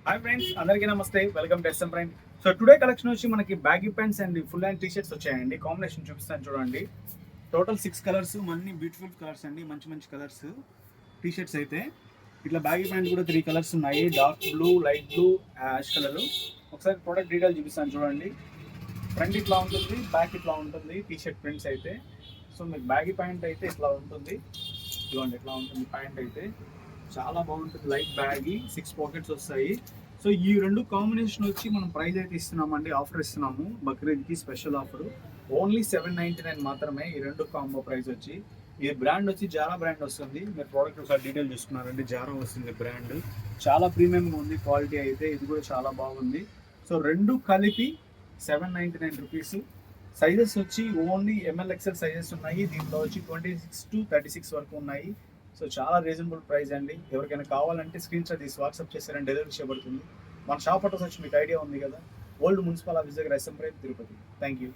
Hi friends, అందరికీ నమస్తే. Welcome to S M prime. So today collection వచ్చి మనకి baggy pants and full hand T shirts వచ్చాయండి. Combination చూపిస్తాను చూడండి. టోటల్ 6 కలర్స్, అన్ని బ్యూటిఫుల్ కలర్స్ అండి. మంచి మంచి కలర్స్ టీ షర్ట్స్ అయితే. ఇట్లా బ్యాగీ ప్యాంట్ కూడా 3 కలర్స్ ఉన్నాయి. Dark blue, light blue, ash colour. ఒకసారి ప్రోడక్ట్ డీటెయిల్ చూపిస్తాను చూడండి. ఫ్రంట్ ఇట్లా ఉంటుంది, బ్యాక్ ఇట్లా ఉంటుంది టీ షర్ట్ ప్రింట్స్ అయితే. సో మీకు బ్యాగీ ప్యాంట్ అయితే ఇట్లా ఉంటుంది. ఇదిగోండి ఇట్లా ఉంటుంది ప్యాంట్ అయితే. చాలా బాగుంటుంది, లైట్ బ్యాగీ, 6 పాకెట్స్ వస్తాయి. సో ఈ రెండు కాంబినేషన్ వచ్చి మనం ప్రైస్ అయితే ఇస్తున్నామండి, ఆఫర్ ఇస్తున్నాము. బక్రీద్కి స్పెషల్ ఆఫర్, ఓన్లీ 799 మాత్రమే. ఈ రెండు కాంబో ప్రైస్ వచ్చి. ఈ బ్రాండ్ వచ్చి జారా బ్రాండ్ వస్తుంది. మీరు ప్రోడక్ట్ ఒకసారి డీటెయిల్ చూసుకున్నారండి, జారా వస్తుంది బ్రాండ్. చాలా ప్రీమియంగా ఉంది క్వాలిటీ అయితే. ఇది కూడా చాలా బాగుంది. సో రెండు కలిపి 799 రూపీస్. సైజెస్ వచ్చి ఓన్లీ ML XL సైజెస్ ఉన్నాయి. దీంట్లో వచ్చి 26 to 36 వరకు ఉన్నాయి. సో చాలా రీజనబుల్ ప్రైస్ అండి. ఎవరికైనా కావాలంటే స్క్రీన్ షాట్ తీసి వాట్సాప్ చేశారని డెలివరీ చేయబడుతుంది. మన షాప్ అడ్రస్ వచ్చి మీకు ఐడియా ఉంది కదా, ఓల్డ్ మున్సిపల్ ఆఫీస్ దగ్గర, SM prime, Tirupati. Thank you.